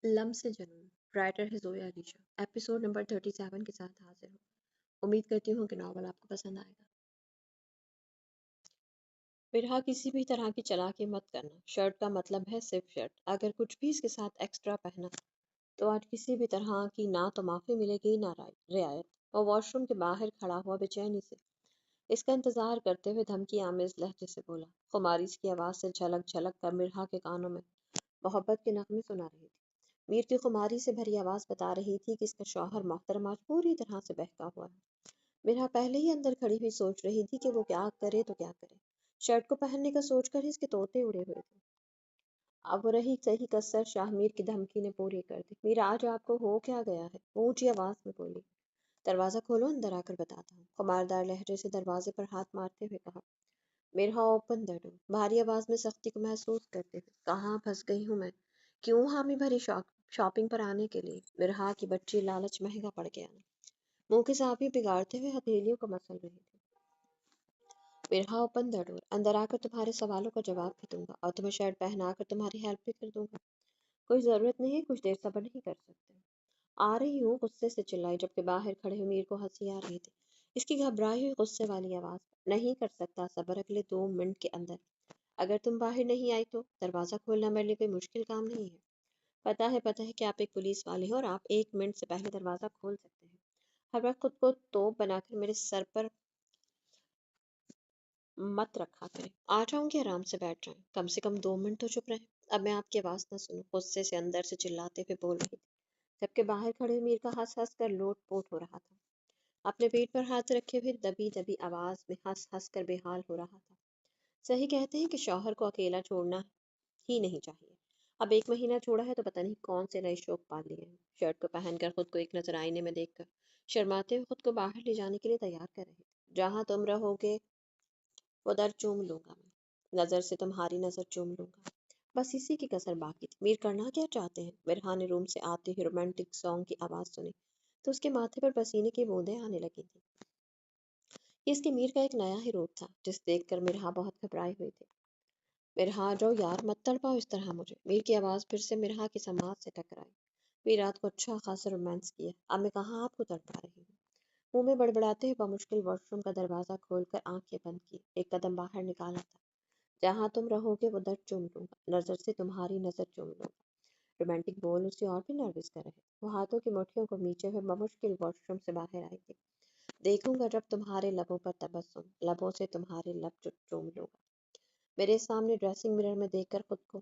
لمس جنون رائٹر ہے زویا علیشہ ایپیسوڈ نمبر 37 کے ساتھ حاضر ہوں۔ امید کرتی ہوں کہ ناول آپ کو پسند آئے گا۔ میرا کسی بھی طرح کی چلاکی مت کرنا، شرٹ کا مطلب ہے صرف شرٹ، اگر کچھ بھی اس کے ساتھ ایکسٹرا پہنا تو آج کسی بھی طرح کی نہ تو معافی ملے گی نہ رعایت۔ وہ واش روم کے باہر کھڑا ہوا بے چینی سے اس کا انتظار کرتے ہوئے دھمکی آمیز لہجے سے بولا۔ خماری کی آواز سے جھلک جھلک کر مرحا کے کانوں میں محبت کے نغمے سنا رہی تھی۔ میر کی خماری سے بھری آواز بتا رہی تھی کہ اس کا شوہر محترم آج پوری طرح سے بہکا ہوا ہے۔ مرحا پہلے ہی اندر کھڑی ہوئی سوچ رہی تھی کہ وہ کیا کرے تو کیا کرے۔ شرٹ کو پہننے کا سوچ کر ہی اس کے طوطے اڑے ہوئے تھے۔ اب وہ رہی صحیح کسر شاہ میر کی دھمکی نے پوری کر دی۔ میر آج آپ کو ہو کیا گیا ہے؟ وہ اونچی آواز میں بولی۔ دروازہ کھولو، اندر آ کر بتاتا ہوں، خماردار لہجے سے دروازے پر ہاتھ مارتے ہوئے کہا۔ مرحا اوپن دا ڈور، بھاری آواز میں سختی کو محسوس کرتے ہوئے۔ کہاں پھنس گئی ہوں میں؟ کیوں حامی بھری شاپنگ پر آنے کے لیے؟ مرحا کی بچی لالچ مہنگا پڑ گیا نا۔ منہ کی صافی بگاڑتے ہوئے ہتھیلیوں کو مسل رہی تھی۔ مرحا اوپن دا ڈور، اندر آ کر تمہارے سوالوں کا جواب بھی دوں گا اور تمہیں شرٹ پہنا کر تمہاری ہیلپ بھی کر دوں گا۔ کوئی ضرورت نہیں، کچھ دیر صبر نہیں کر سکتے؟ آ رہی ہوں، غصے سے چلائی جبکہ باہر کھڑے ہوئے میر کو ہنسی آ رہی تھی۔ اس کی گھبرائی ہوئی غصے والی آواز پر۔ نہیں کر سکتا صبر اگلے 2 منٹ کے اندر۔ اگر تم باہر نہیں آئی تو دروازہ کھولنا میرے لیے کوئی مشکل کام نہیں ہے۔ پتہ ہے کہ آپ ایک پولیس والے ہیں اور آپ 1 منٹ سے پہلے دروازہ کھول سکتے ہیں۔ ہر وقت خود کو توپ بنا کر میرے سر پر مت رکھا کریں۔ آ جاؤں کہ آرام سے بیٹھ جائیں، کم سے کم 2 منٹ تو چپ رہیں۔ اب میں آپ کی آواز نہ سنوں، غصے سے اندر سے چلاتے ہوئے بول رہی تھی، جبکہ باہر کھڑے میر کا ہنس ہنس کر لوٹ پوٹ ہو رہا تھا۔ اپنے پیٹ پر ہاتھ رکھے ہوئے دبی دبی آواز میں ہنس ہنس کر بے حال ہو رہا تھا۔ صحیح کہتے ہیں کہ شوہر کو اکیلا چھوڑنا ہی نہیں چاہیے۔ اب 1 مہینہ چھوڑا ہے تو پتہ نہیں کون سے نئے شوق پال لیے ہیں۔ شرٹ کو پہن کر خود کو ایک نظر آئینے میں دیکھ کر شرماتے ہوئے خود کو باہر لے جانے کے لیے تیار کر رہے تھے۔ جہاں تم رہو گے وہ در چوم لوں گا میں، نظر سے تمہاری نظر چوم لوں گا۔ بس اسی کی کسر باقی تھی۔ میر کرنا کیا چاہتے ہیں؟ مرحا نے روم سے آتے ہی رومانٹک سانگ کی آواز سنی تو اس کے ماتھے پر پسینے کی بوندیں آنے لگی تھیں۔ یہ اس کے میر کا ایک نیا ہی روپ تھا جس دیکھ کر مرحا بہت گھبرائی ہوئی تھی۔ مرحا جو یار مت تڑپاؤ اس طرح مجھے۔ میر کی آواز پھر سے مرحا کی سماعت سے ٹکرائی۔ میر رات کو اچھا خاصا رومانس کیا، اب میں کہاں آپ کو تڑپا رہی ہوں؟ منہ میں بڑبڑاتے ہوئے بمشکل واش روم کا دروازہ کھول کر آنکھیں بند کی، ایک قدم باہر نکالا تھا۔ جہاں تم رہو گے وہ در چوم لوں گا، نظر سے تمہاری نظر چوم لوں گا۔ رومانٹک بول اسے اور بھی نروس کر رہے۔ وہ ہاتھوں کی مٹھیوں کو میچے ہوئے بمشکل واش روم سے باہر آئی تھی۔ دیکھوں گا جب تمہارے لبوں پر تبسم، لبوں سے تمہارے لب چوم لوں گا۔ میرے سامنے ڈریسنگ مرر میں دیکھ کر خود کو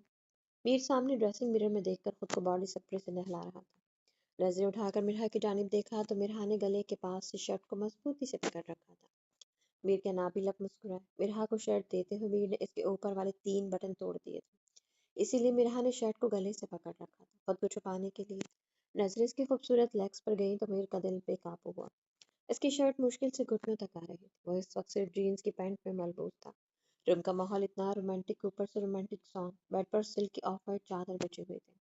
میر سامنے ڈریسنگ مرر میں دیکھ کر خود کو باڈی سپرے سے نہلا رہا تھا۔ نظریں اٹھا کر مرحا کی جانب دیکھا تو مرحا نے گلے کے پاس سے شرٹ کو مضبوطی سے پکڑ رکھا تھا۔ میر کے نابی لب مسکرائے۔ مرحا کو شرٹ دیتے ہوئے میر نے اس کے اوپر والے 3 بٹن توڑ دیے تھے، اسی لیے مرحا نے شرٹ کو گلے سے پکڑ رکھا تھا، خود کو چھپانے کے لیے۔ نظریں اس کی خوبصورت لیگز پر گئیں تو میر کا دل بے قابو ہوا۔ اس کی شرٹ مشکل سے گھٹنوں تک آ رہی تھی، وہ اس وقت صرف جینز کی پینٹ میں ملبوس تھا۔ روم کا ماحول اتنا رومانٹک، اوپر سے رومانٹک سانگ۔ بیڈ پر سلک کی آف وائٹ چادر بچے ہوئے تھے،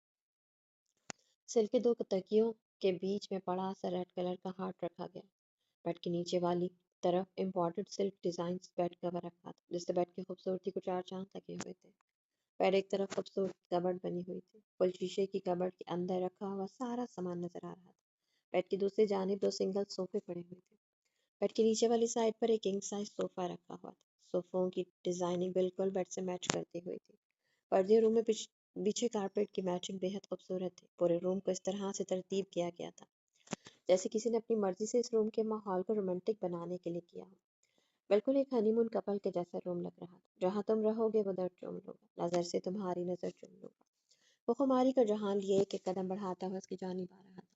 سلک کے 2 تکیوں کے بیچ میں بڑا سا ریڈ کلر کا ہارٹ رکھا گیا۔ بیڈ کے نیچے والی طرف امپورٹڈ سلک ڈیزائنز بیڈ کور رکھا تھا جس سے بیڈ کی خوبصورتی کو 4 چاند لگے ہوئے تھے۔ بیڈ ایک طرف خوبصورت کبرڈ بنی ہوئی تھی، فل شیشے کی کبرڈ کے اندر رکھا ہوا سارا سامان نظر آ رہا تھا۔ بیڈ کی دوسری جانب 2 سنگل صوفے پڑے ہوئے تھے۔ بیڈ کے نیچے والی سائڈ پر ایک کنگ سائز صوفہ رکھا ہوا تھا۔ صوفوں کی ڈیزائننگ بالکل بیڈ سے میچ کرتی ہوئی تھی۔ پردے روم میں بچھے کارپیٹ کی میچنگ بے حد خوبصورت تھی۔ پورے روم کو اس طرح سے ترتیب کیا گیا تھا جیسے کسی نے اپنی مرضی سے اس روم کے ماحول کو رومانٹک بنانے کے لیے کیا ہو۔ بالکل ایک ہنی مون کپل کے جیسا روم لگ رہا تھا۔ جہاں تم رہو گے وہ در چوم لوں گا، نظر سے تمہاری نظر چوم لوں گا۔ وہ خماری کا جہان لیے ایک ایک قدم بڑھاتا ہوا اس کی جانب آ رہا تھا۔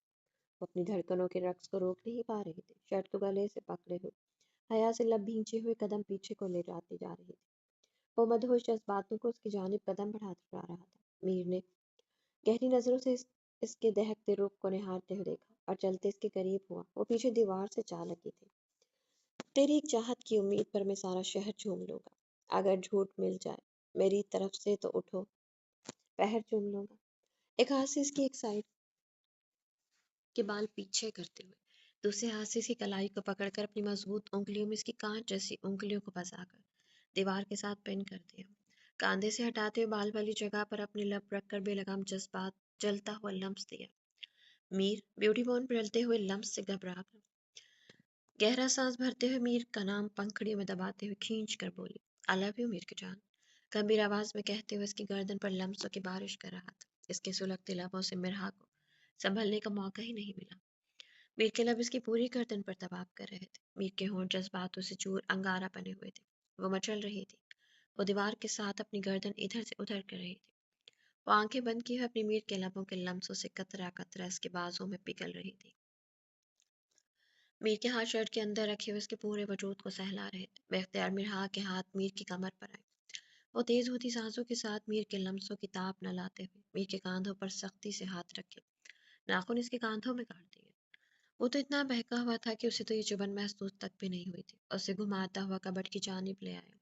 وہ اپنی دھڑکنوں کے رقص کو روک نہیں پا رہی تھی، شرٹ کو گلے سے پکڑے ہوئے حیا سے لب بھینچے ہوئے قدم پیچھے کو لے جاتی جا رہی تھی۔ وہ مدہوش جذباتوں کو اس کی جانب قدم بڑھاتا جا رہا تھا۔ میر نے گہری نظروں سے اس کے دہکتے رخ کو نہارتے ہوئے دیکھا اور چلتے اس کے قریب ہوا۔ وہ پیچھے دیوار سے جا لگی تھی۔ تیری ایک چاہت کی امید پر میں سارا شہر چوم لوں گا، اگر جھوٹ مل جائے میری طرف سے تو اٹھو پہر چوم لوں گا۔ ایک ہاتھ سے اس کی ایک سائڈ کے بال پیچھے کرتے ہوئے دوسرے ہاتھ سے اس کی کلائی کو پکڑ کر اپنی مضبوط انگلیوں میں اس کی کانچ جیسی انگلیوں کو پھنسا کر دیوار کے ساتھ پن کر دیا۔ کاندھے سے ہٹاتے ہوئے بال والی جگہ پر اپنے لب رکھ کر بے لگام جذبات جلتا ہوا لمس دیا۔ میر بیوٹی بون پگھلتے ہوئے لمس سے گھبرا کر گہرا سانس بھرتے ہوئے میر کا نام پنکھڑیوں میں دباتے ہوئے کھینچ کر بولی، آئی لو یو میر کی جان، گمبھیر آواز میں کہتے ہوئے اس کی گردن پر لمسوں کی بارش کر رہا تھا۔ اس کے سلگتے لبوں سے مرہا کو سنبھلنے کا موقع ہی نہیں ملا۔ میر کے لب اس کی پوری گردن پر دباؤ کر رہے تھے۔ میر کے ہونٹ جذباتوں سے چور انگارہ بنے ہوئے تھے۔ وہ مچل رہی تھی۔ وہ دیوار کے ساتھ اپنی گردن ادھر سے ادھر کر رہی تھی۔ وہ آنکھیں بند کیے ہوئے اپنی میر کے لبوں کے لمسوں سے قطرہ قطرہ اس کے بازوں میں پگھل رہی تھی۔ میر کے ہاتھ شرٹ کے اندر رکھے ہوئے اس کے پورے وجود کو سہلا رہے تھے۔ بے اختیار مرہا کے ہاتھ میر کی کمر پر آئے۔ وہ تیز ہوتی سانسوں کے ساتھ میر کے لمسوں کی تاب نہ لاتے ہوئے میر کے کاندھوں پر سختی سے ہاتھ رکھے، ناخن اس کے کاندھوں میں کاٹ دیے۔ وہ تو اتنا بہکا ہوا تھا کہ اسے تو یہ چبھن محسوس تک بھی نہیں ہوئی تھی۔ اسے گھماتا ہوا کبٹ کی جانب لے آیا۔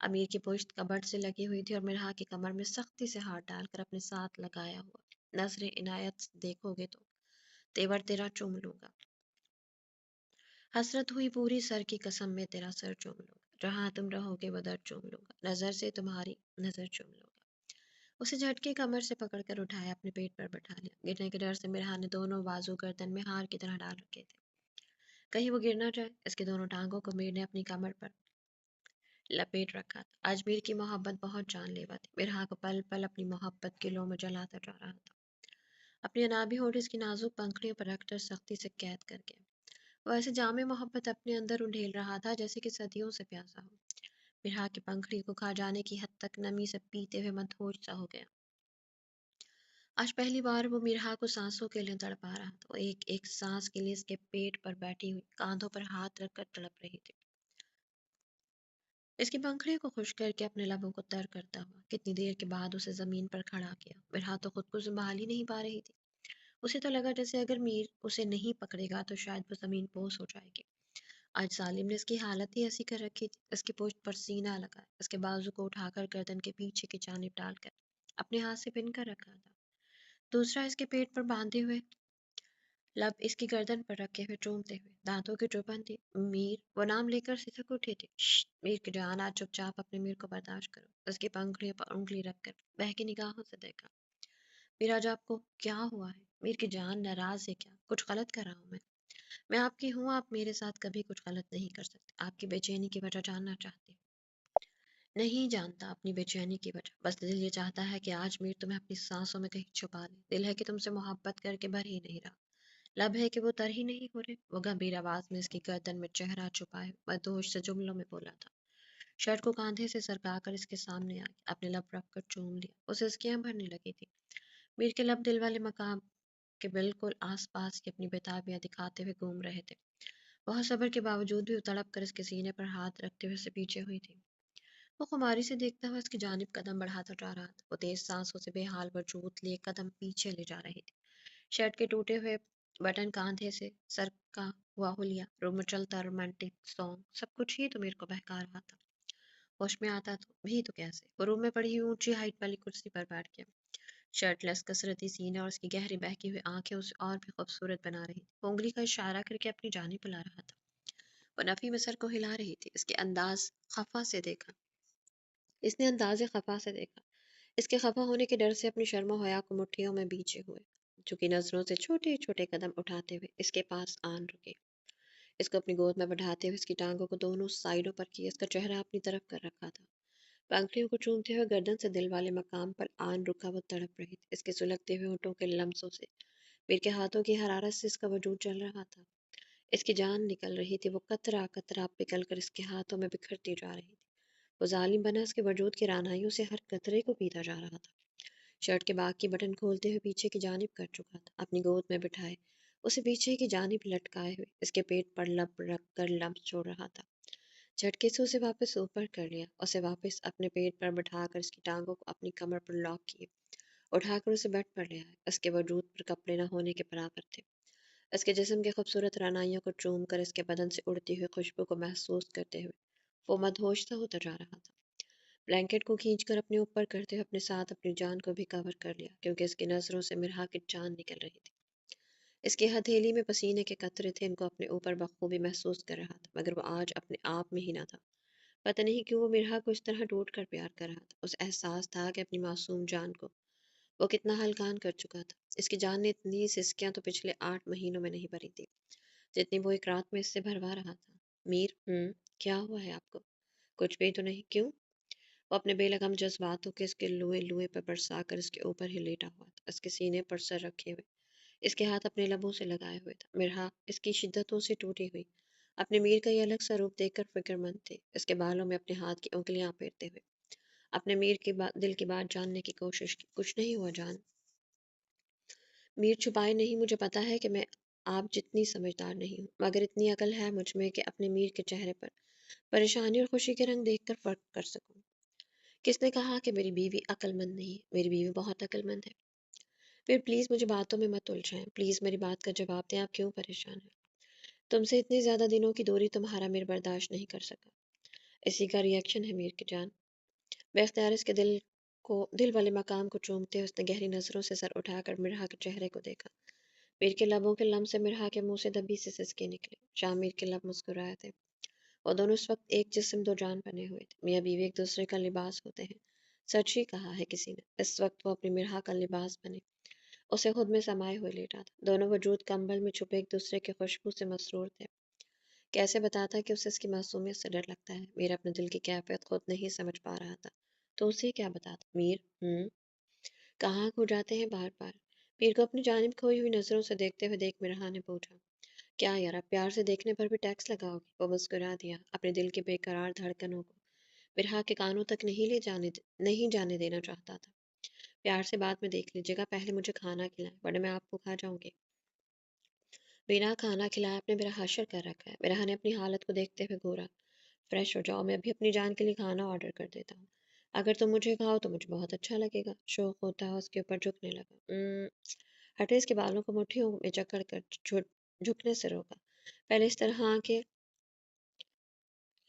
امیر کی پشت کبٹ سے لگی ہوئی تھی اور مرہا کی کمر میں سختی سے ہاتھ ڈال کر اپنے ساتھ لگایا ہوا۔ نظر عنایت سے دیکھو گے تو تیور تیرا چوم لوں گا، حسرت ہوئی پوری سر کی قسم میں تیرا سر چوم لوں گا، جہاں تم رہو گے ودر چوم لوں گا، نظر سے تمہاری نظر چوم لوں گا۔ اسے جھٹکے کمر سے پکڑ کر اٹھایا، اپنے پیٹ پر بٹھا لیا۔ گرنے کے ڈر سے مرہا نے دونوں بازو گردن میں ہار کی طرح ڈال رکھے تھے، کہیں وہ گر نہ جائے۔ اس کے دونوں ٹانگوں کو میر نے اپنی کمر پر لپیٹ رکھا تھا۔ آج میر کی محبت بہت جان لیوا تھی۔ مرہا کو پل پل اپنی محبت کے لو میں جلاتا جا رہا تھا۔ اپنی انابی ہونٹ اس کی نازک پنکھڑیوں پر رکھ کر سختی سے قید کر کے وہ ایسے جامع محبت اپنے اندر انڈھیل رہا تھا جیسے کہ صدیوں سے پیاسا ہو۔ مرہا کی پنکھڑی کو کھا جانے کی حد تک نمی سے پیتے ہوئے مدہوش سا ہو گیا۔ آج پہلی بار وہ مرہا کو سانسوں کے لیے تڑپا رہا تھا۔ وہ ایک ایک سانس کے لیے اس کے پیٹ پر بیٹھی ہوئی کاندھوں پر ہاتھ رکھ کر تڑپ رہی تھی۔ اس کی پنکھڑی کو خشک کر کے اپنے لبوں کو تر کرتا ہوا کتنی دیر کے بعد اسے زمین پر کھڑا کیا۔ مرہا تو خود کو سنبھال ہی نہیں پا رہی تھی۔ اسے تو لگا جیسے اگر میر اسے نہیں پکڑے گا تو شاید وہ زمین بوس ہو جائے گی۔ آج ظالم نے اس کی حالت ہی ایسی کر رکھی تھی۔ اس کی پشت پر سینہ لگا، اس کے بازو کو اٹھا کر گردن کے پیچھے کی جانب ڈال کر اپنے ہاتھ سے پن کر رکھا تھا، دوسرا اس کے پیٹ پر باندھے ہوئے، لب اس کی گردن پر رکھے ہوئے چومتے ہوئے، دانتوں کی چبھن تھی۔ میر وہ نام لے کر سسک اٹھی تھی۔ شش میر کی جان، آج چپ چاپ اپنے میر کو برداشت کرو۔ اس کی پنکھڑیوں پر انگلی رکھ کر بہکی نگاہوں سے دیکھا۔ میر آج آپ کو کیا ہوا ہے؟ میر کی جان، ناراض ہے کیا؟ کچھ غلط کر رہا ہوں میں آپ کی ہوں، آپ میرے ساتھ کبھی کچھ غلط نہیں کر سکتے۔ آپ کی بے چینی کی وجہ جاننا چاہتی ہوں۔ نہیں جانتا اپنی بے چینی کی وجہ، بس دل یہ چاہتا ہے کہ آج میر تمہیں اپنی سانسوں میں کہیں چھپا لے۔ دل ہے کہ تم سے محبت کر کے بھر ہی نہیں رہا، لب ہے کہ وہ تر ہی نہیں ہو رہے۔ وہ گمبھیر آواز میں اس کی گردن میں چہرہ چھپائے مدہوش سے جملوں میں بولا تھا۔ شرٹ کو کاندھے سے سرکا کر اس کے سامنے آئی، اپنے لب رکھ کر چوم لیا۔ اسے اسکیاں بھرنے لگی تھی۔ میر کے لب دل والے مقام کے بالکل آس پاس کی اپنی بےتابیاں دکھاتے ہوئے گھوم رہے تھے۔ بہت صبر کے باوجود بھی وہ تڑپ کر اس کے سینے پر ہاتھ رکھتے ہوئے اسے پیچھے ہوئی تھی۔ وہ خماری سے دیکھتا ہوا اس کی جانب قدم بڑھاتا جا رہا تھا۔ وہ تیز سانسوں سے بے حال وجود لیے قدم پیچھے لے جا رہی تھی۔ شرٹ کے ٹوٹے ہوئے بٹن، کاندھے سے سر کا ہوا ہولیا، مچلتا رومانٹک سانگ، سب کچھ ہی تو میرے کو بہکا رہا تھا۔ ہوش میں آتا تو بھی تو کیسے؟ وہ روم میں پڑی ہوئی اونچی ہائٹ والی کرسی پر بیٹھ گیا۔ شرٹ لیس کسرتی سینہ اور اس کی گہری بہکی ہوئی آنکھیں اسے اور بھی خوبصورت بنا رہی تھی۔ وہ انگلی کا اشارہ کر کے اپنی جانب بلا رہا تھا۔ وہ نفی میں سر کو ہلا رہی تھی۔ اس کے انداز خفا سے دیکھا اس نے انداز خفا سے دیکھا، اس کے خفا ہونے کے ڈر سے اپنی شرم و حیا کو مٹھیوں میں بیچے ہوئے جھکی نظروں سے چھوٹے چھوٹے قدم اٹھاتے ہوئے اس کے پاس آن رکے۔ اس کو اپنی گود میں بٹھاتے ہوئے اس کی ٹانگوں کو دونوں سائڈوں پر کیے، اس کا چہرہ اپنی طرف کر رکھا تھا۔ پنکھڑیوں کو چومتے ہوئے گردن سے دل والے مقام پر آن رکا وہ تڑپ رہی تھی۔ اس کے سلگتے ہوئے ہونٹوں کے لمسوں سے، میر کے ہاتھوں کی حرارت سے اس کا وجود جل رہا تھا۔ اس کی جان نکل رہی تھی۔ وہ قطرہ قطرہ پگھل کر اس کے ہاتھوں میں بکھرتی جا رہی تھی۔ وہ ظالم بنا اس کے وجود کی رعنائیوں سے ہر قطرے کو پیتا جا رہا تھا۔ شرٹ کے باغ کی بٹن کھولتے ہوئے پیچھے کی جانب کر چکا تھا، اپنی گود میں بٹھائے اسے پیچھے کی جانب لٹکائے ہوئے اس کے پیٹ پر لب رکھ کر لمس چھوڑ رہا تھا۔ جھٹکے سے اسے واپس اوپر کر لیا، اسے واپس اپنے پیٹ پر بٹھا کر اس کی ٹانگوں کو اپنی کمر پر لاک کیے، اٹھا کر اسے بیڈ پر لے آئے۔ اس کے وجود پر کپڑے نہ ہونے کے برابر تھے۔ اس کے جسم کے خوبصورت رعنائیوں کو چوم کر اس کے بدن سے اڑتی ہوئی خوشبو کو محسوس کرتے ہوئے وہ مدہوش سا ہوتا جا رہا تھا۔ بلینکٹ کو کھینچ کر اپنے اوپر کرتے ہوئے اپنے ساتھ اپنی جان کو بھی کور کر لیا، کیونکہ اس کی نظروں سے مرہا کی جان نکل رہی تھی۔ اس کی ہتھیلی میں پسینے کے قطرے تھے، ان کو اپنے اوپر بخوبی محسوس کر رہا تھا، مگر وہ آج اپنے آپ میں ہی نہ تھا۔ پتہ نہیں کیوں وہ مرحا کو اس طرح ٹوٹ کر پیار کر رہا تھا. اسے احساس تھا کہ اپنی معصوم جان کو وہ کتنا ہلکان کر چکا تھا. اس کی جان نے اتنی سسکیاں تو پچھلے 8 مہینوں میں نہیں بھری تھی جتنی وہ ایک رات میں اس سے بھروا رہا تھا. میر کیا ہوا ہے آپ کو؟ کچھ بھی تو نہیں. کیوں؟ وہ اپنے بے لگام جذباتوں کے اس کے لوہے لوہے پر برسا کر اس کے اوپر ہی لیٹا ہوا تھا، اس کے سینے پر سر رکھے ہوئے، اس کے ہاتھ اپنے لبوں سے لگائے ہوئے تھا. مرحا اس کی شدتوں سے ٹوٹی ہوئی اپنے میر کا یہ الگ سا روپ دیکھ کر فکر مند تھے، اس کے بالوں میں اپنے ہاتھ کی انگلیاں پھیرتے ہوئے اپنے میر کی دل کی بات جاننے کی کوشش کی. کچھ نہیں ہوا جان. میر چھپائے نہیں، مجھے پتا ہے کہ میں آپ جتنی سمجھدار نہیں ہوں، مگر اتنی عقل ہے مجھ میں کہ اپنے میر کے چہرے پر پریشانی اور خوشی کے رنگ دیکھ کر فرق کر سکوں. کس نے کہا کہ میری بیوی عقل مند نہیں ہے؟ میری بیوی بہت عقل مند ہے. پھر پلیز مجھے باتوں میں مت الجھائیں، پلیز میری بات کا جواب دیں. آپ کیوں پریشان ہیں؟ تم سے اتنے زیادہ دنوں کی دوری تمہارا میر برداشت نہیں کر سکا. اسی کا ری ایکشن ہے میر کی جان. بے اختیار اس کے دل والے مقام کو چومتے ہوئے اس نے گہری نظروں سے سر اٹھا کر مرحا کے چہرے کو دیکھا. میر کے لبوں کے لمس سے مرحا کے منہ سے دبی سے سسکے نکلے. شاہ میر کے لب مسکرائے تھے. وہ دونوں اس وقت ایک جسم دو جان بنے ہوئے تھے. میاں بیوی ایک دوسرے کا لباس ہوتے ہیں. سچ ہی کہا ہے کسی نے. اس وقت وہ اپنی مرحا کا لباس بنے اسے خود میں سمائے ہوئے لیٹا تھا. دونوں وجود کمبل میں چھپے ایک دوسرے کی خوشبو سے مسرور تھے. کیسے بتاتا کہ اسے اس کی معصومیت سے ڈر لگتا ہے؟ میرا اپنے دل کی کیفیت خود نہیں سمجھ پا رہا تھا تو اسے کیا بتاتا. میر کہاں کھو جاتے ہیں بار بار؟ میر کو اپنی جانب کھوئی ہوئی نظروں سے دیکھتے ہوئے دیکھ مرحا نے پوچھا. کیا یار آپ پیار سے دیکھنے پر بھی ٹیکس لگاؤ گے؟ وہ مسکرا دیا. اپنے دل کی بے قرار دھڑکنوں کو مرحا کے کانوں تک نہیں جانے دینا چاہتا تھا. پیار سے بعد میں دیکھ لیجیے گا، پہلے مجھے کھانا کھلائیں ورنہ میں آپ کو کھا جاؤں گی. بنا کھانا کھلائے آپ نے میرا حشر کر رکھا ہے. مرحا نے اپنی حالت کو دیکھتے ہوئے گورا. فریش ہو جاؤ، میں ابھی اپنی جان کے لیے کھانا آرڈر کر دیتا ہوں. اگر تم مجھے کھاؤ تو مجھے بہت اچھا لگے گا. شوق ہوتا ہے اس کے اوپر جھکنے لگا. ہٹے اس کے بالوں کو مٹھیوں میں جکڑ کر جھکنے سے روکا. پہلے اس طرح کے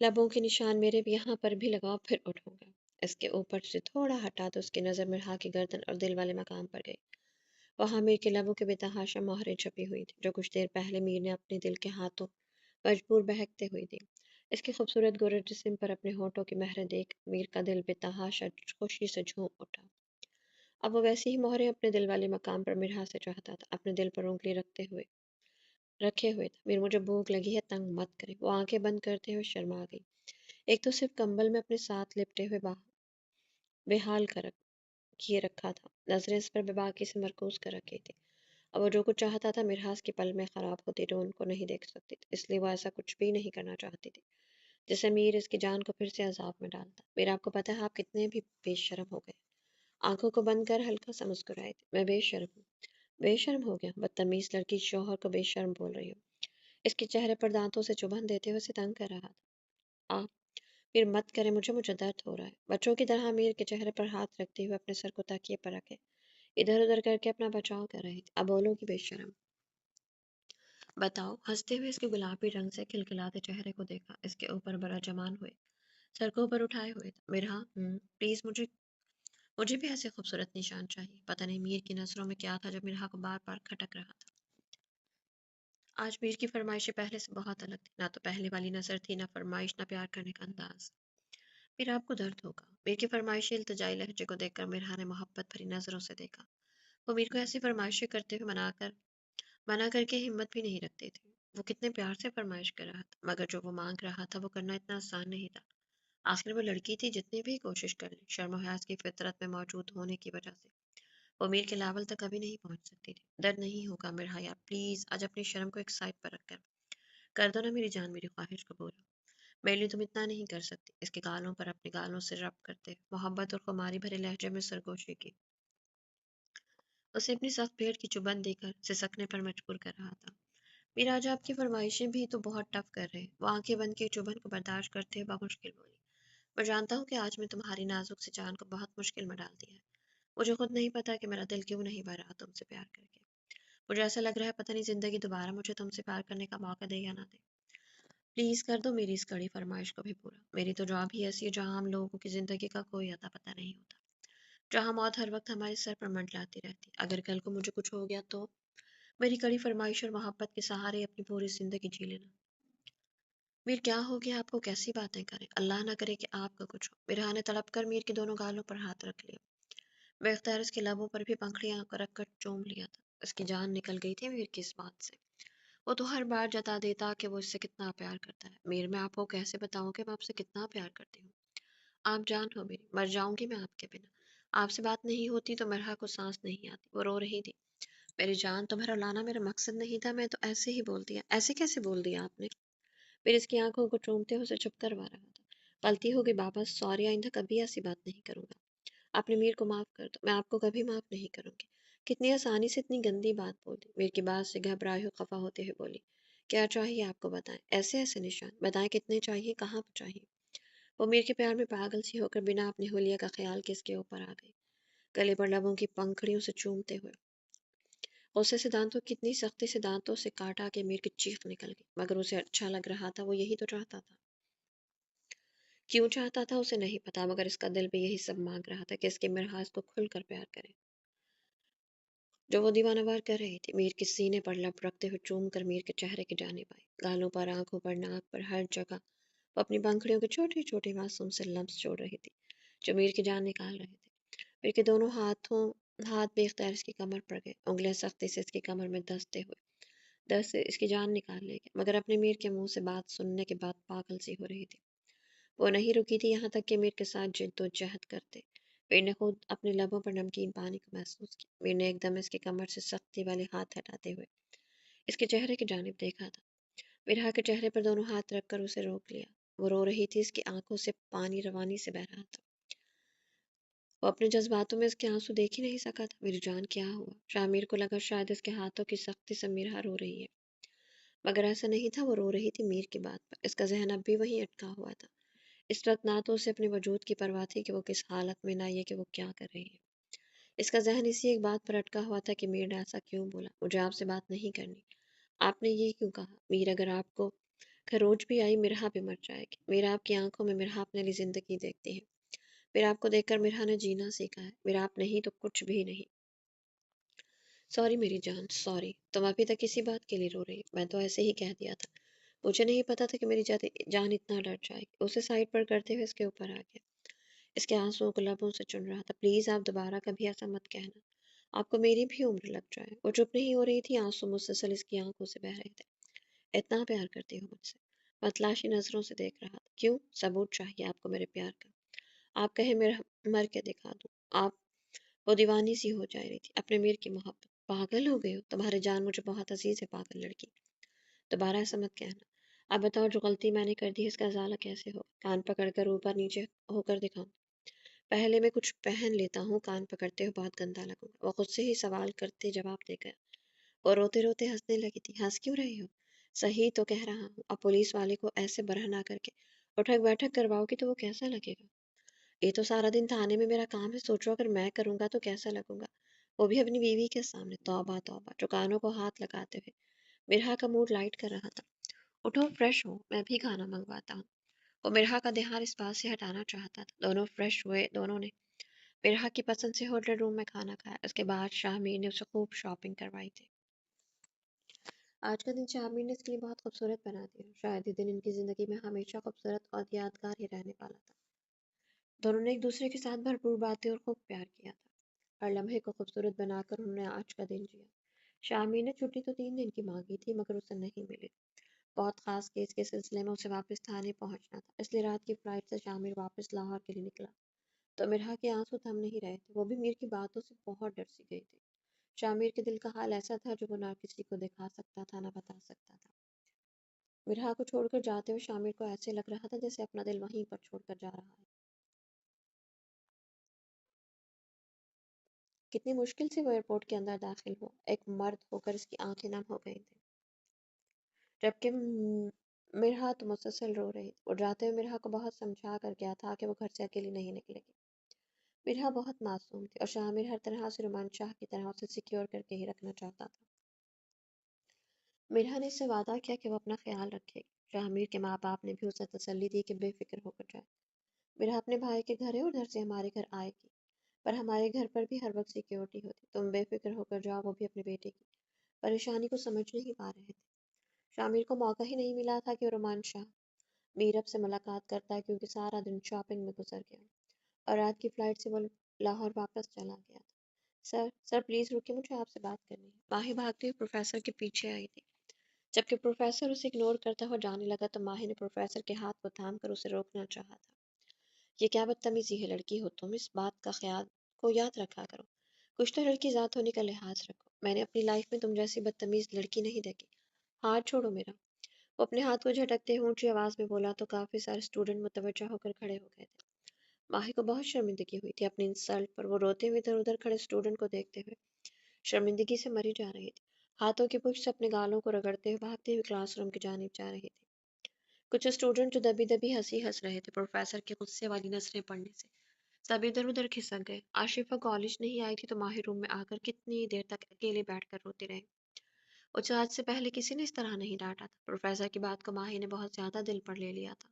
لبوں کے نشان میرے بھی یہاں پر بھی لگاؤ پھر اٹھوں گا. اس کے اوپر سے تھوڑا ہٹا تو اس کی نظر مرحا کی گردن اور دل والے مقام پر گئی. وہاں میر کے لبوں کے بے تحاشا مہریں چھپی ہوئی تھی جو کچھ دیر پہلے میر نے اپنے دل کے ہاتھوں مجبور بہکتے ہوئی دی. اس کے خوبصورت گورے جسم پر اپنے ہونٹوں کی مہریں دیکھ میر کا دل بے تحاشا خوشی سے جھوم اٹھا. اب وہ ویسی ہی مہریں اپنے دل والے مقام پر مرحا سے چاہتا تھا. اپنے دل پر انگلی رکھے ہوئے تھا. میر مجھے بھوک لگی ہے، تنگ مت کرے. وہ آنکھیں بند کرتے ہوئے شرما گئی. ایک تو صرف کمبل میں اپنے ساتھ لپٹے ہوئے بے حال کیے رکھا تھا، نظریں اس پر بے باکی سے مرکوز کر رکھی تھی. اب وہ جو کچھ چاہتا تھا مرحاس کی پل میں خراب ہوتی تو ان کو نہیں دیکھ سکتی تھی، اس لیے وہ ایسا کچھ بھی نہیں کرنا چاہتی تھی جسے میر اس کی جان کو پھر سے عذاب میں ڈالتا. میر آپ کو پتہ ہے آپ کتنے بھی بے شرم ہو گئے. آنکھوں کو بند کر ہلکا سا مسکرائی تھی. میں بے شرم ہوں؟ بے شرم ہو گیا؟ بدتمیز لڑکی شوہر کو بے شرم بول رہی ہو. اس کے چہرے پر دانتوں سے چبھن دیتے ہوئے اسے تنگ کر رہا تھا. آپ پھر مت کرے، مجھے درد ہو رہا ہے. بچوں کی طرح میر کے چہرے پر ہاتھ رکھتے ہوئے اپنے سر کو تکیے پر رکھے ادھر ادھر کر کے اپنا بچاؤ کر رہی تھی. اب بولو کہ بے شرم. بتاؤ. ہنستے ہوئے اس کے گلابی رنگ سے کھلکھلاتے چہرے کو دیکھا. اس کے اوپر بڑا جمان ہوئے سر کو اوپر اٹھائے ہوئے تھا. مرحا پلیز مجھے بھی ایسے خوبصورت نشان چاہیے. پتہ نہیں میر کی نظروں میں کیا تھا جب مرحا کو بار بار کھٹک رہا تھا. آج میر کی فرمائشیں پہلے سے بہت الگ تھی. نہ تو پہلے والی نظر تھی، نہ فرمائش، نہ پیار کرنے کا انداز. پھر آپ کو درد ہوگا. میر کی فرمائشی التجائی لہجے کو دیکھ کر مرحا نے محبت بھری نظروں سے دیکھا. وہ میر کو ایسی فرمائشیں کرتے ہوئے منع کر کے ہمت بھی نہیں رکھتے تھے. وہ کتنے پیار سے فرمائش کر رہا تھا، مگر جو وہ مانگ رہا تھا وہ کرنا اتنا آسان نہیں تھا. آخر وہ لڑکی تھی، جتنی بھی کوشش کر لی شرم و حیاء کی فطرت میں موجود ہونے کی وجہ سے وہ میر کے لاول تک کبھی نہیں پہنچ سکتی تھی. درد نہیں ہوگا مرحا، پلیز آج اپنی شرم کو ایک سائڈ پر رکھ کر دو نا میری جان، میری خواہش کو بولو. میرے لیے تم اتنا نہیں کر سکتی. اس کے گالوں پر اپنے گالوں سے رب کرتے محبت اور خماری بھرے لہجے میں سرگوشی کی. اسے اپنی سخت پیٹ کی چبھن دے کر سسکنے پر مجبور کر رہا تھا. میرا آج آپ کی فرمائشیں بھی تو بہت ٹف کر رہے. وہ آنکھیں بند کی چبھن کو برداشت کرتے ہوئے بمشکل بولی. میں جانتا ہوں کہ آج میں تمہاری نازک سی جان کو بہت مشکل میں ڈال دیا ہے. مجھے خود نہیں پتا کہ میرا دل کیوں نہیں بھر رہا تم سے پیار کر کے. مجھے ایسا لگ رہا ہے پتہ نہیں زندگی دوبارہ مجھے تم سے پیار کرنے کا موقع دے یا نہ دے. پلیز کر دو میری اس کڑی فرمائش کو بھی پورا. میری تو جاب ہی ایسی ہے جہاں ہم لوگوں کی زندگی کا کوئی اتا پتہ نہیں ہوتا، جہاں موت ہر وقت ہمارے سر پر منڈلاتی رہتی. اگر کل کو مجھے کچھ ہو گیا تو میری کڑی فرمائش اور محبت کے سہارے اپنی پوری زندگی جی لینا. میر کیا ہو گیا آپ کو؟ کیسی باتیں کریں؟ اللہ نہ کرے کہ آپ کا کچھ ہو۔ میرا نے تڑپ کر میر کی دونوں گالوں پر ہاتھ رکھ لیا۔ بے اختیار اس کے لبوں پر بھی پنکھڑیاں رکھ کر چوم لیا تھا۔ اس کی جان نکل گئی تھی میر کی اس بات سے۔ وہ تو ہر بار جتا دیتا کہ وہ اس سے کتنا پیار کرتا ہے۔ میر میں آپ کو کیسے بتاؤں کہ میں آپ سے کتنا پیار کرتی ہوں؟ آپ جان ہو میری، مر جاؤں گی میں آپ کے بنا۔ آپ سے بات نہیں ہوتی تو مرحا کو سانس نہیں آتی۔ وہ رو رہی تھی۔ میری جان، تمہارا لانا میرا مقصد نہیں تھا، میں تو ایسے ہی بول دیا۔ ایسے کیسے بول دیا آپ نے؟ پھر اس کی آنکھوں کو چومتے اسے چپ کروا رہا تھا۔ غلطی ہوگی بابا، سوری، آئندہ کبھی ایسی بات نہیں کروں گا۔ آپ نے میر کو معاف کر دو، میں آپ کو کبھی معاف نہیں کروں گی۔ کتنی آسانی سے اتنی گندی بات بولی۔ میر کی بات سے گھبرائے ہوئے خفا ہوتے ہوئے بولی، کیا چاہیے آپ کو بتائیں؟ ایسے ایسے نشان بتائیں، کتنے چاہیے، کہاں پہ چاہیے؟ وہ میر کے پیار میں پاگل سی ہو کر بنا اپنے حلیہ کا خیال کے اس کے اوپر آ گئی، گلے پر لبوں کی پنکھڑیوں سے چومتے ہوئے۔ غصے سے دانتوں کتنی سختی سے دانتوں سے کاٹا کہ میر کی چیخ نکل گئی، مگر اسے اچھا لگ رہا تھا، وہ یہی تو چاہتا تھا۔ کیوں چاہتا تھا اسے نہیں پتا، مگر اس کا دل بھی یہی سب مانگ رہا تھا کہ اس کی مرحا اس کو کھل کر پیار کرے، جو وہ دیوانہ وار کر رہی تھی۔ میر کے سینے پر لب رکھتے ہوئے چوم کر میر کے چہرے کی جانب آئی، گالوں پر، آنکھوں پر، ناک پر، ہر جگہ وہ اپنی پنکھڑیوں کے چھوٹے چھوٹے معصوم سے لمس چھوڑ رہی تھی جو میر کی جان نکال رہے تھے۔ میر کے دونوں ہاتھ بے اختیار اس کی کمر پر گئے، انگلیاں سختی سے اس کی کمر میں دستے ہوئے دست سے اس کی جان نکال لے گئے، مگر اپنے میر کے منہ سے بات سننے کے بعد پاگل سی ہو رہی تھی۔ وہ نہیں رکی تھی یہاں تک کہ میر کے ساتھ جد و جہد کرتے۔ میر نے خود اپنے لبوں پر نمکین پانی کو محسوس کیا۔ میر نے ایک دم اس کی کمر سے سختی والے ہاتھ ہٹاتے ہوئے اس کے چہرے کی جانب دیکھا تھا۔ مرحا کے چہرے پر دونوں ہاتھ رکھ کر اسے روک لیا۔ وہ رو رہی تھی، اس کی آنکھوں سے پانی روانی سے بہہ رہا تھا۔ وہ اپنے جذباتوں میں اس کے آنسو دیکھ ہی نہیں سکا تھا۔ میری جان، کیا ہوا؟ شامیر کو لگا شاید اس کے ہاتھوں کی سختی سے مرحا رو رہی ہے، مگر ایسا نہیں تھا، وہ رو رہی تھی میر کی بات پر۔ اس کا ذہن اب بھی وہیں اٹکا ہوا تھا۔ اس وقت نہ تو اسے اپنے وجود کی پرواہ تھی کہ وہ کس حالت میں، نہ یہ کہ وہ کیا کر رہی ہے۔ اس کا ذہن اسی ایک بات پر اٹکا ہوا تھا کہ میر نے ایسا کیوں بولا، مجھے آپ سے بات نہیں کرنی، آپ نے یہ کیوں کہا؟ میر، اگر آپ کو خروج بھی آئی، مرحا بھی مر جائے گی۔ میر، آپ کی آنکھوں میں مرحا اپنے لیے زندگی دیکھتی ہے۔ میر، آپ کو دیکھ کر مرحا نے جینا سیکھا ہے۔ میر، آپ نہیں تو کچھ بھی نہیں۔ سوری میری جان، سوری۔ تم ابھی تک کسی بات کے لیے رو رہی ہو؟ میں تو ایسے ہی کہہ دیا تھا، مجھے نہیں پتا تھا کہ میری جان اتنا ڈر جائے گی۔ اسے سائڈ پر کرتے ہوئے اس کے اوپر آ گیا، اس کے آنسوؤں کو لبوں سے چن رہا تھا۔ پلیز آپ دوبارہ کبھی ایسا مت کہنا، آپ کو میری بھی عمر لگ جائے۔ وہ چپ نہیں ہو رہی تھی، آنسو مسلسل اس کی آنکھوں سے بہہ رہے تھے۔ اتنا پیار کرتی ہو مجھ سے؟ متلاشی نظروں سے دیکھ رہا تھا۔ کیوں؟ ثبوت چاہیے آپ کو میرے پیار کا؟ آپ کہیں میں مر کے دکھا دوں؟ آپ وہ دیوانی سی ہو جا رہی تھی اپنے میر کی محبت۔ پاگل ہو گئے ہو؟ تمہاری جان مجھے بہت عزیز ہے پاگل لڑکی، دوبارہ ایسا مت کہنا۔ اب بتاؤ، جو غلطی میں نے کر دی ہے اس کا ازالہ کیسے ہو؟ کان پکڑ کر اوپر نیچے ہو کر دکھاؤں؟ پہلے میں کچھ پہن لیتا ہوں، کان پکڑتے ہوئے بہت گندا لگوں گا۔ وہ خود سے ہی سوال کرتے جواب دے گیا۔ وہ روتے روتے ہنسنے لگی تھی۔ ہنس کیوں رہی ہو؟ صحیح تو کہہ رہا ہوں، اب پولیس والے کو ایسے برہنہ کر کے اٹھک بیٹھک کرواؤ گی تو وہ کیسا لگے گا؟ یہ تو سارا دن تھانے میں میرا کام ہے، سوچو اگر میں کروں گا تو کیسا لگوں گا، وہ بھی اپنی بیوی کے سامنے۔ توبہ توبہ! جو کانوں کو ہاتھ لگاتے ہوئے مرحا کا موڈ لائٹ کر رہا تھا۔ اٹھو، فریش ہو، میں بھی کھانا منگواتا ہوں۔ وہ مرحا کا دھیان اس بات سے ہٹانا چاہتا تھا۔ دونوں فریش ہوئے، دونوں نے مرحا کی پسند سے ہوٹل روم میں کھانا کھایا۔ اس کے بعد شاہ میر نے اسے خوب شاپنگ کروائی تھی۔ آج کا دن شاہ میر نے اس کے لیے بہت خوبصورت بنا دیا، شاید یہ دن ان کی زندگی میں ہمیشہ خوبصورت اور یادگار ہی رہنے والا تھا۔ دونوں نے ایک دوسرے کے ساتھ بھرپور باتیں اور خوب پیار کیا تھا۔ ہر لمحے کو خوبصورت بنا کر انہوں نے آج کا دن جیا۔ شاہ میر نے چھٹی تو 3 دن کی مانگی تھی، مگر اسے نہیں ملی۔ بہت خاص کیس کے سلسلے میں اسے واپس تھانے پہنچنا تھا، اس لیے رات کی فلائٹ سے شاہ میر واپس لاہور کے لیے نکلا تو مرحا کے آنسو تھم نہیں رہے تھے۔ وہ بھی میر کی باتوں سے بہت ڈر سی گئی تھی۔ شاہ میر کے دل کا حال ایسا تھا جو وہ نہ کسی کو دکھا سکتا تھا، نہ بتا سکتا تھا۔ مرحا کو چھوڑ کر جاتے ہوئے شاہ میر کو ایسے لگ رہا تھا جیسے اپنا دل وہیں پر چھوڑ کر جا رہا ہے۔ کتنی مشکل سے وہ ایئرپورٹ کے اندر داخل ہوا، ایک مرد ہو کر اس کی آنکھیں نم ہو گئی تھیں، جبکہ مرحا تو مسلسل رو رہی تھی۔ وہ جاتے ہوئے مرحا کو بہت سمجھا کر گیا تھا کہ وہ گھر سے اکیلی نہیں نکلے گی۔ مرحا بہت معصوم تھی اور شاہ میر ہر طرح سے رومان شاہ کی طرح اسے سیکیور کر کے ہی رکھنا چاہتا تھا۔ مرحا نے اس سے وعدہ کیا کہ وہ اپنا خیال رکھے گی۔ شاہ میر کے ماں باپ نے بھی اسے تسلی دی کہ بے فکر ہو کر جائے، مرحا اپنے بھائی کے گھر ہے اور ادھر سے ہمارے گھر آئے گی، پر ہمارے گھر پر بھی ہر وقت سیکیورٹی ہوتی، تم بے فکر ہو کر جاؤ۔ وہ بھی اپنے بیٹے کی پریشانی کو سمجھ نہیں پا رہے تھے۔ شاہ میر کو موقع ہی نہیں ملا تھا کہ وہ رومان شاہ میرب سے ملاقات کرتا ہے کیونکہ سارا دن شاپنگ میں گزر گیا اور رات کی فلائٹ سے وہ لاہور واپس چلا گیا تھا۔ سر پلیز رکیے، مجھے آپ سے بات کرنی ہے۔ ماہی بھاگتے ہوئے پروفیسر کے پیچھے آئی تھی۔ جبکہ پروفیسر اسے اگنور کرتا ہوا جانے لگا تو ماہی نے پروفیسر کے ہاتھ کو تھام کر اسے روکنا چاہا تھا۔ یہ کیا بدتمیزی ہے لڑکی ہو تم، اس بات کا خیال کو یاد رکھا کرو۔ کچھ تو لڑکی ذات ہونے کا لحاظ رکھو۔ میں نے اپنی لائف میں تم جیسی بدتمیز لڑکی نہیں دیکھی۔ ہاتھ چھوڑو میرا۔ وہ اپنے ہاتھ کو جھٹکتے ہوئے اونچی آواز میں بولا تو کافی سارے اسٹوڈنٹ متوجہ ہو کر کھڑے ہو گئے تھے۔ ماہی کو بہت شرمندگی ہوئی تھی اپنی انسلٹ پر۔ وہ روتے ہوئے ادھر ادھر کھڑے اسٹوڈنٹ کو دیکھتے ہوئے شرمندگی سے مری جا رہی تھی۔ ہاتھوں کی پشت سے اپنے گالوں کو رگڑتے ہوئے بھاگتے ہوئے کلاس روم کی جانب جا رہی تھی۔ کچھ اسٹوڈنٹ جو دبی دبی ہنسی ہنس رہے تھے پروفیسر کی غصے والی نظریں پڑنے سے، سب ادھر ادھر کھسک گئے۔ آشفا کالج نہیں آئی تھی تو ماہر روم میں آ کر کتنی دیر تک اکیلے بیٹھ کر روتی رہی۔ اسے آج سے پہلے کسی نے اس طرح نہیں ڈانٹا تھا۔ پروفیسر کی بات کو ماہی نے بہت زیادہ دل پر لے لیا تھا۔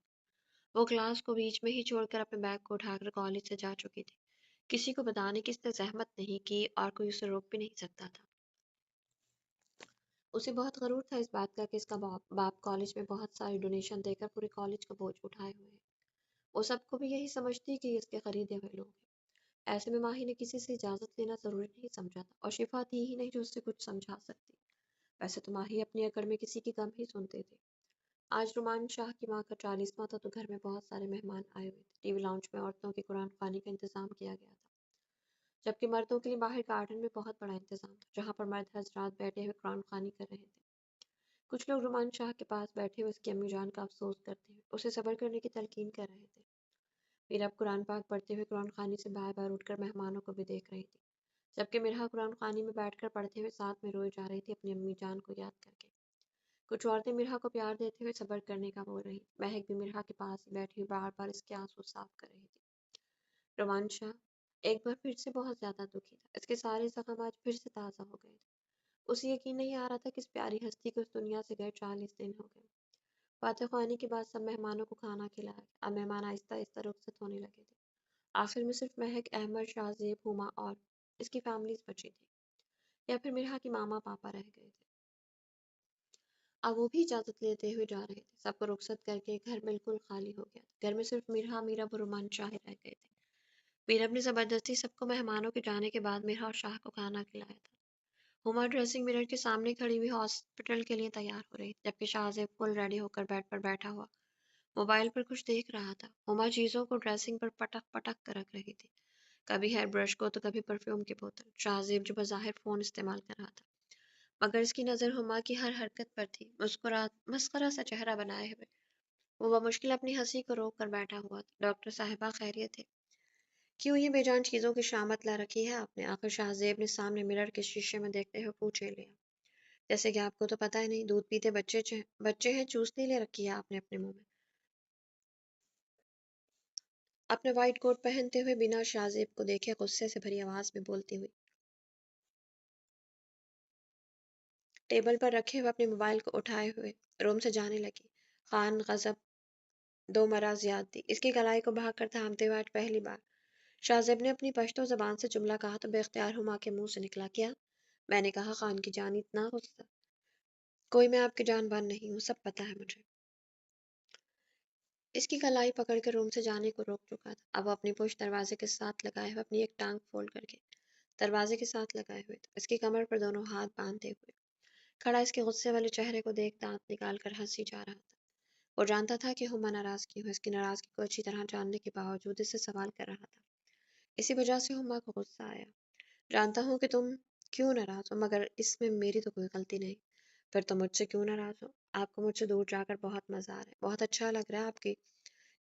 وہ کلاس کو بیچ میں ہی چھوڑ کر اپنے بیگ کو اٹھا کر کالج سے جا چکی تھی۔ کسی کو بتانے کی اس نے زحمت نہیں کی اور کوئی اسے روک بھی نہیں سکتا تھا۔ اسے بہت غرور تھا اس بات کا کہ اس کا باپ کالج میں بہت ساری ڈونیشن دے کر پورے کالج کا بوجھ اٹھائے ہوئے ہیں۔ وہ سب کو بھی یہی سمجھتی کہ یہ اس کے خریدے ہوئے لوگ ہیں۔ ایسے میں ماہی نے کسی سے اجازت لینا ضروری نہیں سمجھا تھا اور شفا تھی ہی نہیں جو اس سے کچھ سمجھا سکتی۔ ویسے تو ماہی اپنی اکڑ میں کسی کی کم ہی سنتے تھے۔ آج رومان شاہ کی ماں کا 40واں تھا تو گھر میں بہت سارے مہمان آئے ہوئے تھے۔ ٹی وی لاؤنج میں عورتوں کی قرآن خوانی کا انتظام کیا گیا تھا، جبکہ مردوں کے لیے باہر گارڈن میں بہت بڑا انتظام تھا جہاں پر مرد حضرات بیٹھے ہوئے قرآن خوانی کر رہے تھے۔ کچھ لوگ رومان شاہ کے پاس بیٹھے ہوئے اس کی امی جان کا افسوس کرتے ہوئے اسے صبر کرنے کی تلقین کر رہے تھے۔ میرا قرآن پاک پڑھتے ہوئے قرآن خوانی سے بار بار اٹھ کر مہمانوں کو بھی دیکھ رہی تھی، جبکہ مرحا قرآن خوانی میں بیٹھ کر پڑھتے ہوئے ساتھ میں روئے جا رہی تھی اپنی امی جان کو یاد کر کے۔ کچھ عورتیں مرحا کو پیار دیتے ہوئے صبر کرنے کا بول رہی تھیں۔ مہک بھی مرحا کے پاس ہی بیٹھی ہوئی بار بار اس کے آنسو صاف کر رہی تھی۔ رومان شاہ ایک بار پھر سے بہت زیادہ دکھی تھا۔ اس کے سارے زخم آج پھر سے تازہ ہو گئے تھے۔ اسے یقین نہیں آ رہا تھا کہ اس پیاری ہستی کو اس دنیا سے گئے 40 دن ہو گئے۔ فاتح خوانی کے بعد سب مہمانوں کو کھانا کھلایا گیا۔ اب مہمان آہستہ آہستہ رخصت ہونے لگے تھے۔ آخر میں صرف مہک، احمد، شاہ زیب، ہما اور اس کی فیملیز بچی تھی، یا پھر مرحا کی ماما پاپا رہ گئے تھے۔ اب وہ بھی اجازت لیتے ہوئے جا رہے تھے۔ سب کو رخصت کر کے گھر بالکل خالی ہو گیا تھا۔ گھر میں صرف مرحا، میرب اور رومان شاہ رہ گئے تھے۔ میرب نے زبردستی سب کو مہمانوں کے جانے کے بعد مرحا اور شاہ کو کھانا کھلایا تھا۔ ہما ڈریسنگ مرر کے سامنے کھڑی ہوئی ہاسپٹل کے لیے تیار ہو رہی تھی، جبکہ شاہ زیب فل ریڈی ہو کر بیڈ پر بیٹھا ہوا موبائل پر کچھ دیکھ رہا تھا۔ ہما چیزوں کو ڈریسنگ پر پٹک پٹک کر رکھ رہی تھی، کبھی ہیئر برش کو تو کبھی پرفیوم کی بوتل۔ شاہ زیب جو بظاہر فون استعمال کر رہا تھا مگر اس کی نظر ہما کی ہر حرکت پر تھی، مسخرہ سا چہرہ بنائے ہوئے وہ بمشکل اپنی ہنسی کو روک کر بیٹھا ہوا تھا۔ ڈاکٹر صاحبہ خیریت ہے؟ کیوں یہ بے جان چیزوں کی شامت لا رکھی ہے آپ نے؟ آخر شاہ زیب نے سامنے مرر کے شیشے میں دیکھتے ہوئے پوچھ لیا۔ جیسے کہ آپ کو تو پتہ ہی نہیں، دودھ پیتے بچے ہیں، چوسنی لے رکھی ہے آپ نے اپنے منہ میں۔ اپنے وائٹ کوٹ پہنتے ہوئے بنا شاہ زیب کو دیکھے غصے سے بھری آواز میں بولتی ہوئی ٹیبل پر رکھے ہوئے اپنے موبائل کو اٹھائے ہوئے روم سے جانے لگی۔ خان غضب دو مرہ زیادتی اس کی کلائی کو بھاگ کر تھامتے ہوئے آج پہلی بار شاہ زیب نے اپنی پشتو زبان سے جملہ کہا تو بے اختیار ہما کے منہ سے نکلا، کیا؟ میں نے کہا خان کی جان اتنا غصہ؟ کوئی میں آپ کی جان بان نہیں ہوں، سب پتہ ہے مجھے۔ اس کی کلائی پکڑ کے روم سے جانے کو روک چکا تھا۔ اب وہ اپنی پشت دروازے کے ساتھ لگائے ہوئے اپنی ایک ٹانگ فولڈ کر کے دروازے کے ساتھ لگائے ہوئے تھا، اس کی کمر پر دونوں ہاتھ باندھے ہوئے کھڑا اس کے غصے والے چہرے کو دیکھ دانت نکال کر ہنسی جا رہا تھا۔ وہ جانتا تھا کہ ہما ناراض کیوں ہے، اس کی ناراضگی کو اچھی طرح جاننے کے باوجود اس سے سوال کر رہا تھا۔ اسی وجہ سے ہما کو غصہ آیا۔ جانتا ہوں کہ تم کیوں ناراض ہو، مگر اس میں میری تو کوئی غلطی نہیں۔ پھر تم مجھ سے کیوں ناراض ہو؟ آپ کو مجھ سے دور جا کر بہت مزہ آ رہا ہے، بہت اچھا لگ رہا ہے، آپ کی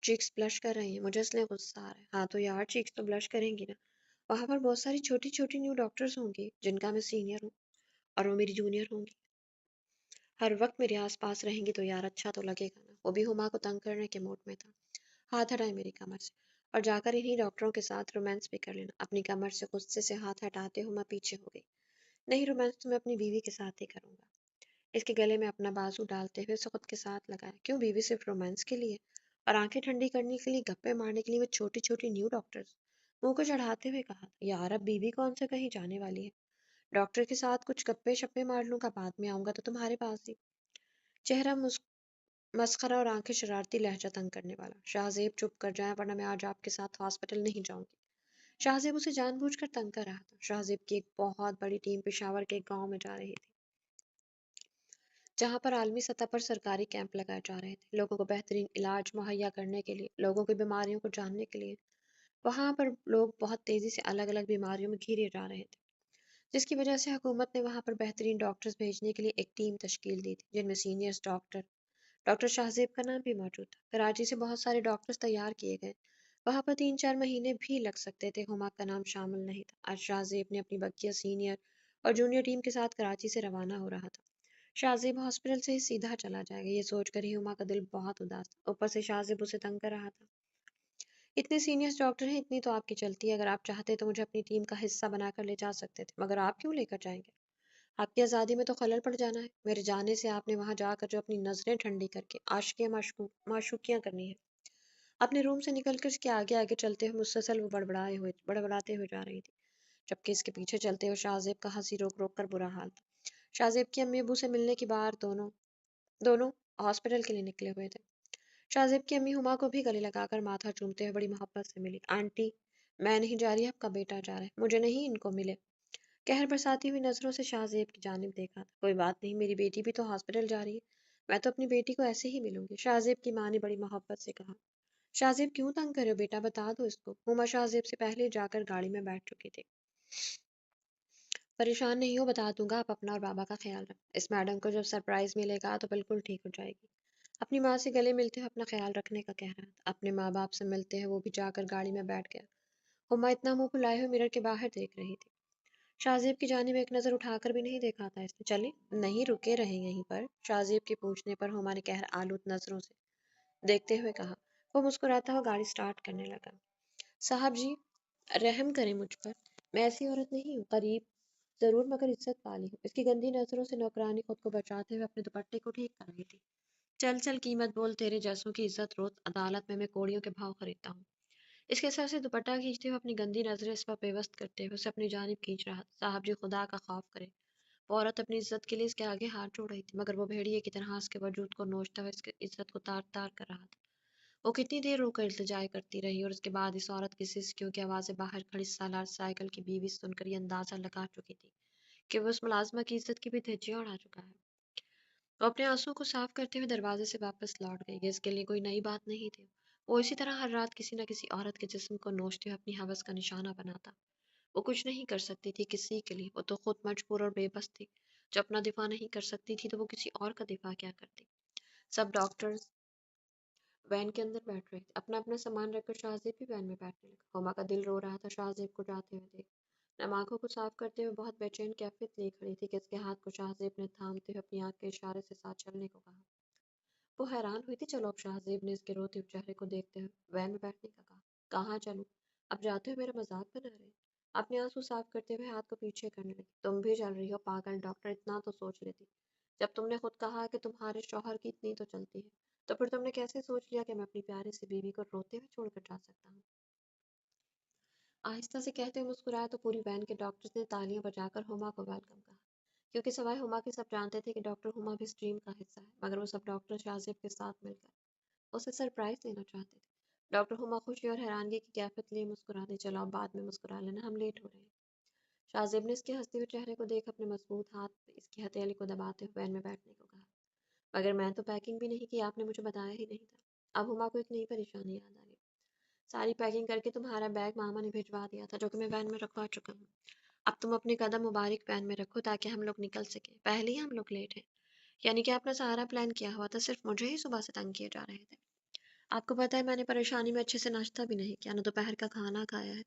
چیکس بلش کر رہی ہیں، مجھے اس لیے غصہ آ رہا ہے۔ ہاں تو یار چیکس تو بلش کریں گی نا، وہاں پر بہت ساری چھوٹی چھوٹی نیو ڈاکٹرز ہوں گی جن کا میں سینئر ہوں اور وہ میری جونیئر ہوں گی، ہر وقت میرے آس پاس رہیں گی تو یار اچھا تو لگے گا نا۔ وہ بھی ہما کو تنگ کرنے کے موڈ میں تھا۔ ہاتھ ہٹائے میری کمر سے اور جا کر انہی ڈاکٹروں کے ساتھ رومانس بھی کر لینا۔ اپنی کمر سے غصے سے ہاتھ ہٹاتے ہما پیچھے ہو گئی۔ نہیں، رومانس تو میں اپنی بیوی کے ساتھ ہی کروں گا۔ اس کے گلے میں اپنا بازو ڈالتے ہوئے سخت کے ساتھ لگایا، کیوں بیوی صرف رومانس کے لیے اور آنکھیں ٹھنڈی کرنے کے لیے، گپے مارنے کے لیے وہ چھوٹی چھوٹی نیو ڈاکٹرز؟ منہ کو چڑھاتے ہوئے کہا، یار اب بیوی کون سے کہیں جانے والی ہے، ڈاکٹر کے ساتھ کچھ گپے شپے مار لوں گا، بعد میں آؤں گا تو تمہارے پاس ہی۔ چہرہ مسخرہ اور آنکھیں شرارتی لہجہ تنگ کرنے والا۔ شاہزیب چپ کر جائیں ورنہ میں آج آپ کے ساتھ ہاسپٹل نہیں جاؤں گی۔ شاہزیب اسے جان بوجھ کر تنگ کر رہا تھا۔ شاہزیب کی ایک بہت بڑی ٹیم پشاور کے ایک گاؤں میں جا رہی تھی، جہاں پر عالمی سطح پر سرکاری کیمپ لگائے جا رہے تھے، لوگوں کو بہترین علاج مہیا کرنے کے لیے، لوگوں کی بیماریوں کو جاننے کے لیے۔ وہاں پر لوگ بہت تیزی سے الگ الگ بیماریوں میں گھیرے جا رہے تھے، جس کی وجہ سے حکومت نے وہاں پر بہترین ڈاکٹرز بھیجنے کے لیے ایک ٹیم تشکیل دی تھی، جن میں سینئرز ڈاکٹر شاہزیب کا نام بھی موجود تھا۔ کراچی سے بہت سارے ڈاکٹرز تیار کیے گئے، وہاں پر 3-4 مہینے بھی لگ سکتے تھے، ہما کا نام شامل نہیں تھا۔ آج شاہزیب نے اپنی بقیہ سینئر اور جونیئر ٹیم کے ساتھ کراچی سے روانہ ہو رہا تھا۔ شاہزیب ہاسپٹل سے ہی سیدھا چلا جائے گا، یہ سوچ کر ہی ہما کا دل بہت اداس تھا، اوپر سے شاہزیب اسے تنگ کر رہا تھا۔ اتنے سینئرز ڈاکٹر ہیں، اتنی تو آپ کی چلتی ہے، اگر آپ چاہتے تو مجھے اپنی ٹیم کا حصہ بنا کر لے جا سکتے تھے، مگر آپ کیوں لے کر جائیں گے؟ آپ کی آزادی میں تو خلل پڑ جانا ہے۔ میرے جانے سے آپ نے وہاں جا کر جو اپنی نظریں ٹھنڈی کر کے عاشقیاں معشوقیاں کرنی ہے۔ اپنے روم سے نکل کر اس کے آگے آگے چلتے ہوئے مسلسل وہ بڑبڑاتے ہوئے جا رہی تھی، جبکہ اس کے پیچھے چلتے ہوئے شاہزیب کا ہنسی روک روک کر برا حال تھا۔ شاہزیب کی امی ابو سے ملنے کی بار دونوں دونوں ہاسپٹل کے لیے نکلے ہوئے تھے۔ شاہزیب کی امی ہما کو بھی گلے لگا کر ماتھا چومتے ہوئے بڑی محبت سے ملی۔ آنٹی، میں نہیں جا رہی، آپ کا بیٹا جا رہا ہے، مجھے نہیں ان کو ملے۔ قہر برساتی ہوئی نظروں سے شاہزیب کی جانب دیکھا تھا۔ کوئی بات نہیں، میری بیٹی بھی تو ہاسپٹل جا رہی ہے، میں تو اپنی بیٹی کو ایسے ہی ملوں گی، شاہزیب کی ماں نے بڑی محبت سے کہا۔ شاہزیب کیوں تنگ کرے ہو بیٹا، بتا دو اس کو۔ ہما شاہزیب سے پہلے جا کر گاڑی میں بیٹھ چکی تھی۔ پریشان نہیں ہو، بتا دوں گا، آپ اپنا اور بابا کا خیال رکھ۔ اس میڈم کو جب سرپرائز ملے گا تو بالکل ٹھیک ہو جائے گی۔ اپنی ماں سے گلے ملتے ہوئے اپنا خیال رکھنے کا کہہ رہا تھا۔ اپنے ماں باپ سے ملتے ہوئے وہ بھی جا کر گاڑی میں بیٹھ گیا۔ ہما اتنا منہ پھلائے ہوئے مرر کے باہر دیکھ رہی تھی، شاہزیب کی جانب ایک نظر اٹھا کر بھی نہیں دیکھا تھا اس نے۔ چلے نہیں، رکے رہے یہیں پر؟ شاہزیب کے پوچھنے پر ہما نے قہر آلود نظروں سے دیکھتے ہوئے کہا۔ وہ مسکراتا ہوا گاڑی سٹارٹ کرنے لگا۔ صاحب جی، رحم کریں مجھ پر، میں ایسی عورت نہیں ہوں، قریب ضرور مگر عزت والی ہوں۔ اس کی گندی نظروں سے نوکرانی خود کو بچاتے ہوئے اپنے دوپٹے کو ٹھیک کر رہی تھی۔ چل چل قیمت بول، تیرے جیسوں کی عزت روز عدالت میں کوڑیوں کے بھاؤ خریدتا ہوں۔ اس کے سر سے دوپٹہ کھینچتے ہوئے اپنی گندی نظریں اس پر پیوست کرتے ہوئے اسے اپنی جانب کھینچ رہا تھا۔ صاحب جی، خدا کا خوف کرے۔ وہ عورت اپنی عزت کے لیے اس کے آگے ہاتھ جوڑ رہی تھی، مگر وہ بھیڑیے کی طرح اس کے وجود کو نوچتا ہوا اس کی عزت کو تار تار کر رہا تھا۔ وہ کتنی دیر رو کر التجائے کرتی رہی، اور اس کے بعد اس عورت کی سسکیوں کی آوازیں باہر کھڑی سالار سائیکل کی بیوی سن کر یہ اندازہ لگا چکی تھی کہ وہ اس ملازمہ کی عزت کی بھی دھجیاں اڑا چکا ہے۔ وہ اپنے آنسوں کو صاف کرتے ہوئے دروازے سے واپس لوٹ گئی۔ یہ اس کے لیے کوئی نئی بات نہیں تھی، وہ اسی طرح ہر رات کسی نہ کسی عورت کے جسم کو نوچتے ہوئے اپنی ہوس کا نشانہ بناتا۔ وہ کچھ نہیں کر سکتی تھی کسی کے لیے، وہ تو خود مجبور اور بے بس تھی۔ جو اپنا دفاع نہیں کر سکتی تھی تو وہ کسی اور کا دفاع کیا کرتی۔ سب ڈاکٹرز وین کے اندر بیٹھ رہے تھے، اپنا اپنا سامان رکھ کر شاہزیب بھی وین میں بیٹھنے لگا۔ ہما کا دل رو رہا تھا شاہزیب کو جاتے ہوئے دیکھ۔ نم آنکھوں کو صاف کرتے ہوئے بہت بے چین کیفیت لیے کھڑی تھی کہ اس کے ہاتھ کو شاہزیب نے تھامتے ہوئے اپنی آنکھ کے اشارے سے ساتھ چلنے کو کہا۔ وہ حیران ہوئی تھی۔ چلو اب، شاہزیب نے اس کے روتے ہوئے چہرے کو دیکھتے ہوئے وین میں بیٹھنے کا کہا۔ کہاں چلوں؟ اب جاتے ہوئے میرا مذاق بنا رہے؟ اپنے آنسو صاف کرتے ہوئے ہاتھ کو پیچھے کرنے لگی۔ تم بھی چل رہی ہو پاگل ڈاکٹر، اتنا تو سوچ لیتی۔ جب تم نے خود کہا کہ تمہارے شوہر کی اتنی تو چلتی ہے، تو پھر تم نے کیسے سوچ لیا کہ میں اپنی پیاری سی بیوی کو روتے ہوئے چھوڑ کر جا سکتا ہوں؟ آہستہ سے کہتے ہوئے مسکرایا تو پوری وین کے ڈاکٹرز نے تالیاں بجا کر ہما کو ویلکم کہا، کیونکہ سوائے ہما کے سب جانتے تھے کہ ڈاکٹر ہما بھی اس ٹیم کا حصہ ہے، مگر وہ سب ڈاکٹر شاہزیب کے ساتھ مل کر اسے سرپرائز دینا چاہتے تھے۔ ڈاکٹر ہما خوشی اور حیرانگی کی کیفیت لیے مسکرانے چلا، اب بعد میں مسکرا لینا، ہم لیٹ ہو رہے ہیں۔ شاہزیب نے اس کے ہنستے ہوئے چہرے کو دیکھ اپنے مضبوط ہاتھ پہ اس کی ہتھیلی کو دباتے ہوئے وین میں بیٹھنے کو کہا۔ مگر میں تو پیکنگ بھی نہیں کی، آپ نے مجھے بتایا ہی نہیں تھا۔ اب ہما کو ایک نئی پریشانی یاد آ گئی۔ ساری پیکنگ کر کے تمہارا بیگ ماما نے بھجوا دیا تھا، جو کہ میں وین میں رکھوا چکا ہوں۔ اب تم اپنے قدم مبارک وین میں رکھو تاکہ ہم لوگ نکل سکیں، پہلے ہی ہم لوگ لیٹ ہیں۔ یعنی کہ آپ نے سارا پلان کیا ہوا تھا، صرف مجھے ہی صبح سے تنگ کیے جا رہے تھے۔ آپ کو پتہ ہے میں نے پریشانی میں اچھے سے ناشتہ بھی نہیں کیا، نہ دوپہر کا کھانا کھایا ہے۔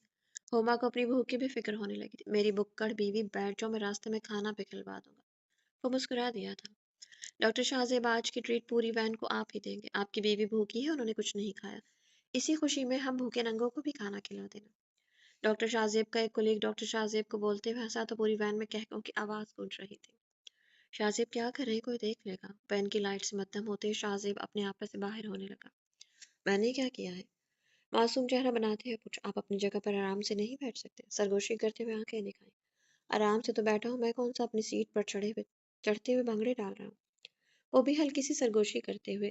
ہوما کو اپنی بھوک کی بھی فکر ہونے لگی تھی۔ میری بکڑ بیوی، بیٹھ جاؤ، میں راستے میں کھانا پکھلوا دوں گا۔ وہ مسکرا دیا تھا۔ ڈاکٹر شاہزیب، آج کی ٹریٹ پوری وین کو آپ ہی دیں گے، آپ کی بیوی بھوکی ہے، انہوں نے کچھ نہیں کھایا، اسی خوشی میں ہم بھوکے ننگوں کو بھی کھانا کھلا دینا۔ ڈاکٹر شاہزیب کا ایک کولیگ ڈاکٹر شاہزیب کو بولتے ہوئے ہنسا تو پوری وین میں قہقہوں کی آواز گونج رہی تھی۔ شاہزیب کیا کر رہے، کوئی دیکھ لے گا؟ وین کی لائٹ سے مدھم ہوتے ہی شاہزیب اپنے آپ سے باہر ہونے لگا۔ میں نے کیا کیا ہے؟ معصوم چہرہ بناتے ہوئے پوچھا۔ آپ اپنی جگہ پر آرام سے نہیں بیٹھ سکتے؟ سرگوشی کرتے ہوئے آنکھیں دکھائیں۔ آرام سے تو بیٹھا ہوں، میں کون سا اپنی سیٹ پر چڑھتے ہوئے بنگڑے ڈال رہا ہوں؟ وہ بھی ہلکی سی سرگوشی کرتے ہوئے